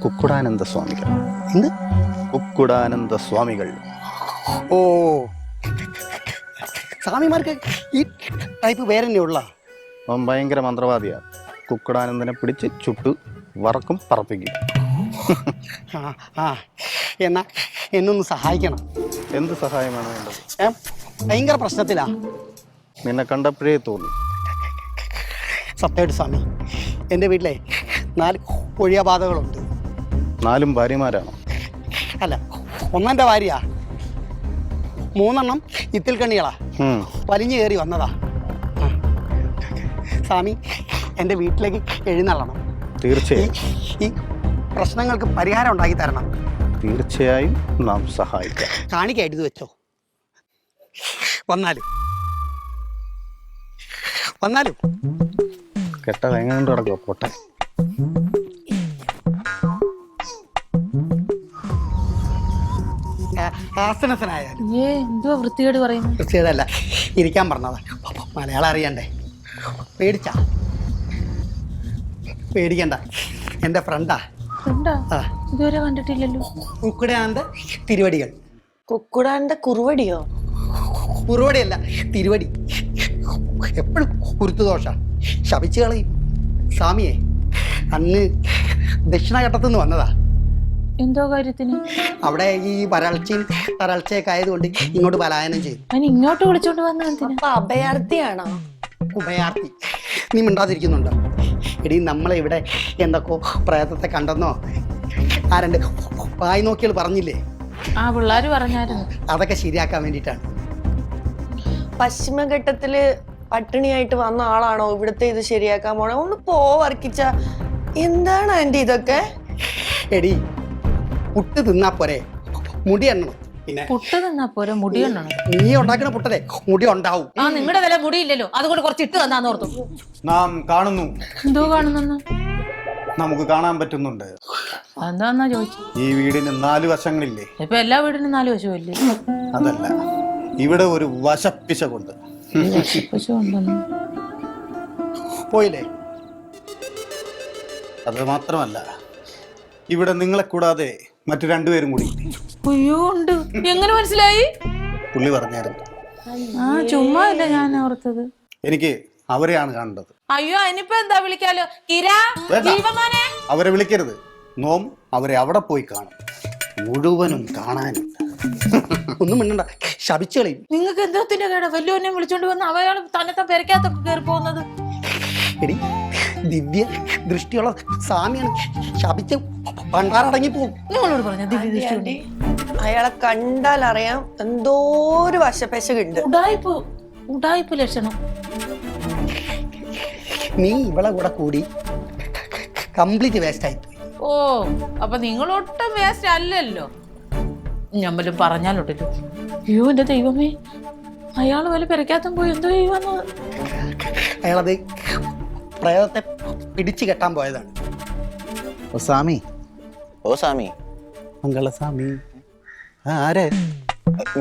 കുക്കുടാനന്ദ സ്വാമികൾ. എന്ത്? കുക്കുടാനന്ദ സ്വാമികൾ. ഓ, സ്വാമിമാർക്ക് ഈ ടൈപ്പ് പേര് തന്നെ ഉള്ള? അവൻ ഭയങ്കര മന്ത്രവാദിയാണ്. കുക്കുടാനന്ദനെ പിടിച്ച് ചുട്ടു വറക്കും, പറപ്പിക്കും. ആ ആ, എന്നാ എന്നൊന്ന് സഹായിക്കണം. എന്ത് സഹായമാണ് വേണ്ടത്? ഭയങ്കര പ്രശ്നത്തിലാ. നിന്നെ കണ്ടപ്പോഴേ തോന്നി. സത്യമായിട്ട് സ്വാമി, എൻ്റെ വീട്ടിലെ 4 ഒഴിയാബാധകളുണ്ട്. 4 ഭാര്യമാരാണോ? അല്ല, ഒന്നെൻ്റെ ഭാര്യ, 3 ഇത്തിൽ കണ്ണികളാ. വലിഞ്ഞു കയറി വന്നതാ. സ്വാമി, എൻ്റെ വീട്ടിലേക്ക് എഴുന്നള്ളണം. തീർച്ചയായും. ഈ പ്രശ്നങ്ങൾക്ക് പരിഹാരം ഉണ്ടാക്കി തരണം. തീർച്ചയായും നാം സഹായിക്കാം. കാണിക്കായിട്ട് ഇത് വെച്ചോ. വന്നാലും കെട്ട എങ്ങനെ കിടക്കുക പൊട്ടെ. ആസനസനായാലും എന്തുവാ വൃത്തികേട് പറയുന്നത്? വൃത്തികേടല്ല, ഇരിക്കാൻ പറഞ്ഞതാ. മലയാളം അറിയണ്ടേ? പേടിക്കണ്ട, എൻ്റെ ഫ്രണ്ടാ. ഇതുവരെ കണ്ടിട്ടില്ലല്ലോ. കുക്കുടാനന്ദ തിരുവടികൾ. കുക്കുടാന്റെ കുറുവടിയോ? കുറുവടിയല്ല, തിരുവടി. എപ്പോഴും കുരുത്തുദോഷ, ശപിച്ചു കളയും. സ്വാമിയെ അന്ന് ദക്ഷിണഘട്ടത്തുനിന്ന് വന്നതാ. എന്തോ കാര്യത്തിന്? അവിടെ ഈ വരൾച്ചയും തരൾച്ചയൊക്കെ ആയതുകൊണ്ട് ഇങ്ങോട്ട് പലായനം ചെയ്തു. അതിന് ഇങ്ങോട്ട് വിളിച്ചോണ്ട് വന്ന എന്തിനാ? അപ്പൊ അഭയാർത്ഥിയാണോ? ഉഭയാർത്ഥി. നീ മിണ്ടാതിരിക്കുന്നുണ്ടോ? എടീ, നമ്മളെ ഇവിടെ എന്തൊക്കെ പ്രേതത്തെ കണ്ടെന്നോ ആരണ്ട് വായി നോക്കിയാൽ പറഞ്ഞില്ലേ? ആ പിള്ളേര് പറഞ്ഞായിരുന്നു. അതൊക്കെ ശരിയാക്കാൻ വേണ്ടിയിട്ടാണ്. പശ്ചിമഘട്ടത്തില് പട്ടിണിയായിട്ട് വന്ന ആളാണോ ഇവിടുത്തെ ഇത് ശരിയാക്കാൻ പോണേ? ഒന്ന് വർക്കിച്ച. എന്താണ് ആന്റി ഇതൊക്കെ? എടി, പുട്ട് തിന്നാ പോരെ, മുടി എണ്ണണം. പിന്നെ പുട്ട് തിന്നാ പോരെ, മുടി എണ്ണണം. നീ ഉണ്ടാക്കുന്ന പുട്ടതെ മുടി ഉണ്ടാവും. ആ, നിങ്ങളുടെ വില മുടിയില്ലല്ലോ, അതുകൊണ്ട് കുറച്ച് ഇട്ട് തന്നാന്ന് ഓർത്തു. നാം കാണുന്നു. എന്തോ കാണുന്നു? നമുക്ക് കാണാൻ പറ്റുന്നുണ്ട്. എന്താന്നാ ചോദിച്ചു? ഈ വീടിന് 4 വശങ്ങളില്ലേ? ഇപ്പൊ എല്ലാ വീടിനും 4 വശമല്ലേ? അതല്ല, ഇവിടെ ഒരു വശപ്പിശകുണ്ട്. പോയില്ലേ? അത് മാത്രമല്ല, ഇവിടെ നിങ്ങളെ കൂടാതെ മറ്റു 2 പേരും കൂടി. അയ്യോ, ഉണ്ട്. എങ്ങനെ മനസ്സിലായി? പുള്ളി പറഞ്ഞായിരുന്നു. ആ, ചുമ്മാ അല്ല ഞാൻ ഓർത്തത്. എനിക്ക് അവരെയാണ് കാണേണ്ടത്. അയ്യോ, അതിനിപ്പോ എന്താ വിളിക്കാലോ? അവരെ വിളിക്കരുത്. നോം അവരെ അവിടെ പോയി കാണും, മുഴുവനും കാണാനും. ഒന്നും മിണ്ടണ്ട, ശപിച്ചു കളയും. നിങ്ങൾക്ക് എന്തോത്തിന്റെ കേടാ വല്യോനെ വിളിച്ചോണ്ട് വന്ന് അവയാൾ തന്നെത്താൻ പെരക്കകത്തൊക്കെ കയറി പോകുന്നത്? എടി, ദിവ്യ ദൃഷ്ടിയുള്ള സ്വാമിയാണ്. ശപിച്ച് പണ്ടാറടങ്ങി പോകും. നിങ്ങളോട് പറഞ്ഞ ദിവ്യ ദൃഷ്ടി? അയാളെ കണ്ടാൽ അറിയാം എന്തോ ഒരു വശപ്പശകുണ്ട്. ഉടായ്പ ലക്ഷണം. നീ ഇവളെ കൂടെ കൂടി കംപ്ലീറ്റ് വേസ്റ്റ് ആയി. ഓ, അപ്പൊ നിങ്ങളൊട്ടും വേസ്റ്റ് അല്ലല്ലോ. ഞാൻ വല്ലതും പറഞ്ഞാലോട്ടല്ലോ. അയ്യോ, എന്റെ ദൈവമേ, അയാള് വല്ല പെരക്കാത്തും പോയി എന്തോ ചെയ്യുവന്ന്. അയാളത് പ്രേതത്തെ പിടിച്ചു കെട്ടാൻ പോയതാണ്. ഓ സ്വാമി. ഓ സ്വാമി. മംഗളസ്വാമി. ആരെ?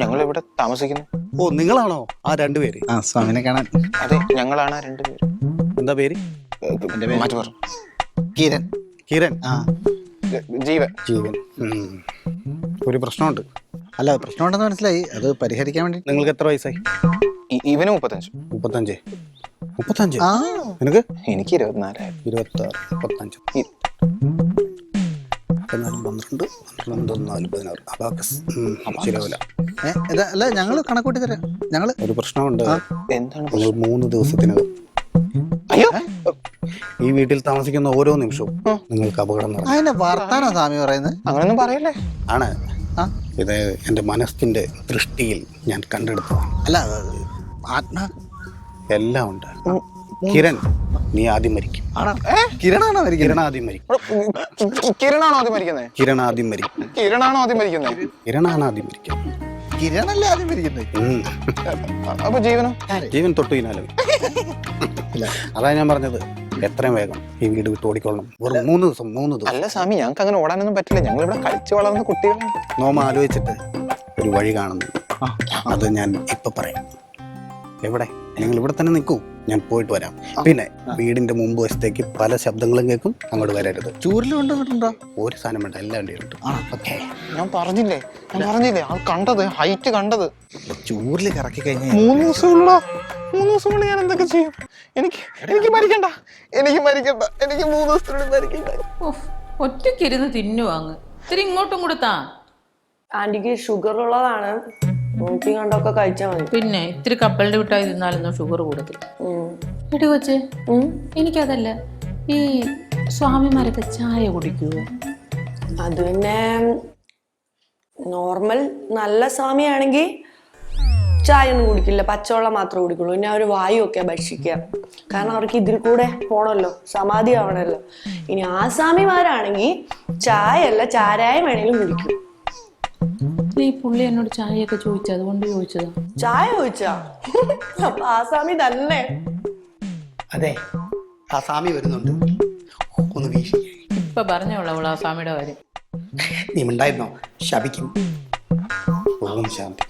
ഞങ്ങൾ ഇവിടെ താമസിക്കുന്നു. ഓ, നിങ്ങളാണോ ആ 2 പേര്? ആ, സ്വാമിനെ കാണാൻ. അതെ, ഞങ്ങളാണ് ആ 2 പേര്. എന്താ പേര്? മാറ്റി പറ. കിരൺ. കിരൺ. ആ, ജീവൻ. ജീവൻ. ഒരു പ്രശ്നമുണ്ട്. അല്ല, പ്രശ്നമുണ്ടെന്ന് മനസ്സിലായി. അത് പരിഹരിക്കാൻ വേണ്ടി. നിങ്ങൾക്ക് എത്ര വയസ്സായി? ഇവന് 35. 35. 35? നിനക്ക്? എനിക്ക് 24. 26, 35, 12, 16. അബാക്കസ്. ശരിയാവില്ല. അല്ല, ഞങ്ങൾ കണക്കൂട്ടി തരാം. ഞങ്ങള് ഒരു പ്രശ്നമുണ്ട്. എന്താണ്? 3 ദിവസത്തിനകം അയ്യോ, ഈ വീട്ടിൽ താമസിക്കുന്ന ഓരോ നിമിഷവും നിങ്ങൾക്ക് അപകടം നടക്കും. അതിന്റെ വർത്താനോ സ്വാമി പറയുന്നത്? അങ്ങനൊന്നും പറയല്ലേ. ആണ്. ഇത് എൻ്റെ മനസ്സിന്റെ ദൃഷ്ടിയിൽ ഞാൻ കണ്ടെടുത്തതാണ്. അല്ല, ആത്മാ എല്ലാം ഉണ്ട്. കിരൺ, നീ ആദ്യം മരിക്കും. കിരണാണോ മരിക്കുന്നത്? കിരൺ ആദ്യം മരിക്കും. കിരണാണോ ആദ്യം മരിക്കുന്നത്? കിരൺ ആദ്യം മരിക്കും. കിരണാണോ ആദ്യം മരിക്കുന്നത്? കിരണാണ് ആദ്യം മരിക്കും. കിരണല്ലേ ആദ്യം മരിക്കുന്നത്? അപ്പൊ ജീവനോ? ജീവൻ തൊട്ടു കഴിഞ്ഞാലും. അതാ ഞാൻ പറഞ്ഞത്, എത്രയും വേഗം ഈ വീട് വിട്ട് ഓടിക്കൊള്ളണം. വെറും 3 ദിവസം. അല്ല സ്വാമി, ഞങ്ങൾക്ക് അങ്ങനെ ഓടാനൊന്നും പറ്റില്ല. ഞങ്ങൾ ഇവിടെ കളിച്ചു വളർന്ന കുട്ടികളാണ്. നോമ ആലോചിച്ചിട്ട് ഒരു വഴി കാണുന്നു. അത് ഞാൻ ഇപ്പൊ പറയാം. എവിടെ? നിങ്ങൾ ഇവിടെ തന്നെ നിൽക്കൂ. ഞാൻ പോയിട്ട് വരാം. പിന്നെ വീടിന്റെ മുമ്പ് വശത്തേക്ക് പല ശബ്ദങ്ങളും കേൾക്കും, അങ്ങോട്ട് വരരുത്. ചൂരിൽ കൊണ്ടുവന്നിട്ടുണ്ടോ? ഒരു സാധനം വേണ്ട, എല്ലാം ഉണ്ട്. ഓക്കെ. ഞാൻ പറഞ്ഞില്ലേ ആൾ കണ്ടത്, ഹൈറ്റ് കണ്ടത്. ചൂരിൽ കറക്കി കഴിഞ്ഞാൽ 3 ദിവസമുള്ള 3 ദിവസം കൊണ്ട് ഞാൻ എന്തൊക്കെ ചെയ്യും? എനിക്ക് മരിക്കണ്ട, എനിക്ക് 3 ദിവസത്തിനുള്ളിൽ മരിക്കണ്ട. ഒറ്റയ്ക്കിരുന്ന് തിന്നുവാങ്ങ്, ഇത്തിരി ഇങ്ങോട്ടും കൂടെ താ. ആന്റിക്ക് ഷുഗർ ഉള്ളതാണ്, നോക്കി കണ്ടൊക്കെ കഴിച്ചാൽ മതി. പിന്നെ ഇത്തിരി കപ്പലിന്റെ വിട്ടായി തിന്നാലൊന്നും ഷുഗർ കൂടുതൽ. എടി കൊച്ചേ, എനിക്കതല്ല, ഈ സ്വാമിമാരൊക്കെ ചായ കുടിക്കുവോ? അത് പിന്നെ നോർമൽ നല്ല സ്വാമിയാണെങ്കിൽ ചായ ഒന്നും കുടിക്കില്ല, പച്ചവെള്ളം മാത്രമേ കുടിക്കുള്ളൂ. പിന്നെ അവർ വായു ഒക്കെ ഭക്ഷിക്കുക, കാരണം അവർക്ക് ഇതിൽ കൂടെ പോണല്ലോ, സമാധി ആവണല്ലോ. ഇനി ആ സ്വാമിമാരാണെങ്കിൽ ചായ അല്ല ചാരായം വേണേലും കുടിക്കും. ഈ പുള്ളി എന്നോട് ചായയൊക്കെ ചോദിച്ചു, അതുകൊണ്ട് ചോദിച്ചതാ. ചായ ചോദിച്ചാ? അപ്പൊ ആ സ്വാമി തന്നെ. അതെ, ആ സ്വാമി വരുന്നുണ്ട്, ഒന്ന് വീശി. ഇപ്പൊ പറഞ്ഞോളൂ അവൾ ആ സ്വാമിയുടെ കാര്യം. നീ ഉണ്ടായിരുന്നോ? ശപിക്കും. ഓം ശാന്തി.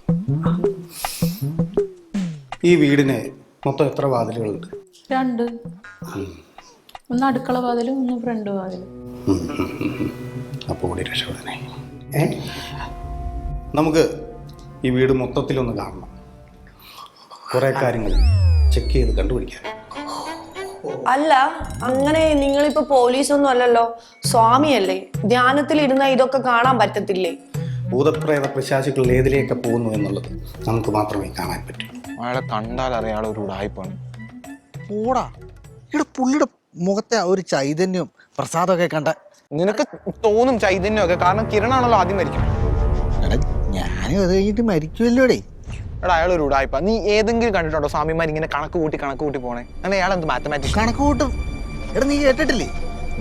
ഈ വീടിന് മൊത്തം എത്ര വാതിലുകളുണ്ട്? 2. ഒന്ന് അടുക്കള വാതിലും ഒന്ന് ഫ്രണ്ട് വാതിലും. അപ്പോൾ കൂടി രക്ഷപ്പെടണേ. നമുക്ക് ഈ വീട് മൊത്തത്തിലൊന്ന് കാണണം, കുറെ കാര്യങ്ങൾ ചെക്ക് ചെയ്ത് കണ്ടുപിടിക്കാൻ. അല്ല, അങ്ങനെ നിങ്ങളിപ്പോ പോലീസൊന്നും അല്ലല്ലോ, സ്വാമിയല്ലേ, ധ്യാനത്തിൽ ഇതൊക്കെ കാണാൻ പറ്റത്തില്ലേ? ഭൂതപ്രേത പിശാചുക്കൾ ഏതിലേക്ക് പോകുന്നു എന്നുള്ളത് നമുക്ക് മാത്രമേ കാണാൻ പറ്റൂ. അയാളെ കണ്ടാൽ അറിയാളെ ഒരു ഉടായ്പാണ്. ഓടാ, ഇവിടെ പുള്ളിയുടെ മുഖത്തെ ആ ഒരു ചൈതന്യവും പ്രസാദമൊക്കെ കണ്ട നിനക്ക് തോന്നും ചൈതന്യമൊക്കെ, കാരണം കിരണാണല്ലോ ആദ്യം മരിക്കണം. എടാ, ഞാനും അത് കഴിഞ്ഞിട്ട് മരിക്കുമല്ലോടേ. എടാ, അയാൾ ഒരു ഉടായ്പ. നീ ഏതെങ്കിലും കണ്ടിട്ടുണ്ടോ സ്വാമിമാർ ഇങ്ങനെ കണക്ക് കൂട്ടി പോണേ? അങ്ങനെ അയാൾ എന്ത് മാത്തമാറ്റിക്സ് കണക്ക് കൂട്ടും. എടാ, നീ കേട്ടിട്ടില്ലേ,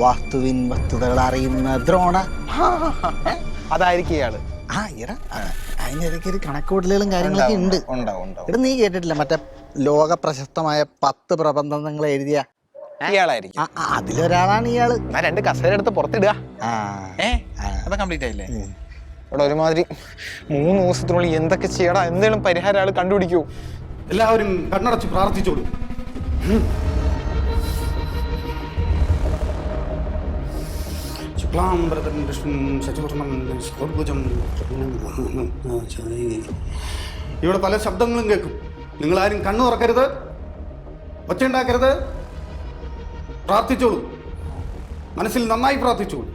വാസ്തുവിൻ വസ്തുതകൾ അറിയുന്ന ദ്രോണ? അതായിരിക്കും ഇയാള്. ആ, എടാ, അതിനിടയ്ക്ക് ഒരു കണക്കൂട്ടലുകളും കാര്യങ്ങളൊക്കെ ഉണ്ട്. എടാ, നീ കേട്ടിട്ടില്ല മറ്റേ ലോക പ്രശസ്തമായ 10 പ്രബന്ധങ്ങൾ എഴുതിയ ഇയാളായിരിക്കും. അതിലൊരാളാണ് ഇയാള്. 2 കസേര എടുത്ത് പുറത്തിടുക. അത് കംപ്ലീറ്റ് ആയില്ലേ? ഇവിടെ ഒരുമാതിരി 3 ദിവസത്തിനുള്ളിൽ എന്തൊക്കെ ചെയ്യടാ, എന്തെങ്കിലും പരിഹാരം ആൾ കണ്ടുപിടിക്കൂ. എല്ലാവരും കണ്ണടച്ച് പ്രാർത്ഥിച്ചോളൂ. ഇവിടെ പല ശബ്ദങ്ങളും കേൾക്കും. നിങ്ങളാരും കണ്ണു തുറക്കരുത്, ഒച്ചയുണ്ടാക്കരുത്. പ്രാർത്ഥിച്ചോളൂ, മനസ്സിൽ നന്നായി പ്രാർത്ഥിച്ചോളൂ.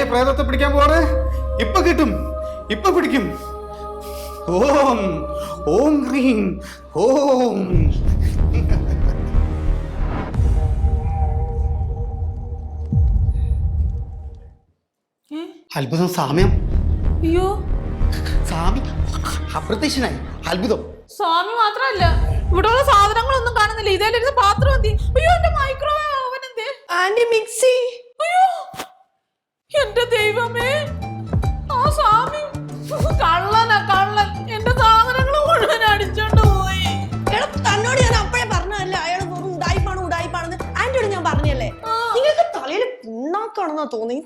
പ്രേതത്തെ പിടിക്കാൻ പോവാണ്. ഇപ്പൊ കിട്ടും, ഇപ്പൊ പിടിക്കും. ഓം ഓം ഹ്രീം ഓം. അത്ഭുതം, സാമ്യം. അയ്യോ, സ്വാമി അപ്രത്യക്ഷനായി. അത്ഭുതം. സ്വാമി മാത്രല്ല, ഇവിടെയുള്ള സാധനങ്ങളൊന്നും കാണുന്നില്ല. ഇതേലിരുന്ന് പാത്രം എന്തി? അയ്യോ, എന്റെ മൈക്രോവേവ് ഓവൻ എന്തേ? ആന്റി മിക്സി. അയ്യോ, എന്റെ ദൈവമേ, ആ സ്വാമി കള്ളൻ എന്റെ സാധനങ്ങൾ മുഴുവൻ അടിച്ചോണ്ട് പോയി. തന്നോട് ഞാൻ അപ്പഴേ പറഞ്ഞതല്ലേ അയാൾ വെറും ഉടായിപ്പാണെന്ന്. ആന്റിയോട് ഞാൻ പറഞ്ഞല്ലേ, നിങ്ങൾക്ക് തലയിൽ പുണ്ണാക്കാണെന്നാ തോന്നി.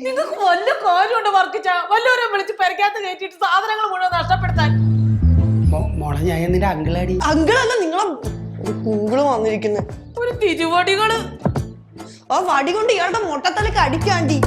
നിങ്ങൾക്ക് വല്ല കാര്യമുണ്ട് വർക്കിച്ച? വല്ലവരെ വിളിച്ച് പെരക്കാത്ത കയറ്റിട്ട് സാധനങ്ങൾ മുഴുവൻ നഷ്ടപ്പെടുത്താൻ. മോളെ, ഞാൻ നിന്റെ അങ്കിളാടി. അങ്കിളല്ല, നിങ്ങളെ കുങ്കിള് വന്നിരിക്കുന്നത്. ഒരു തിരുവടികള് ആ വടി കൊണ്ട് ഇയാളുടെ മൊട്ടത്തലക്ക് അടിക്കാണ്ടി.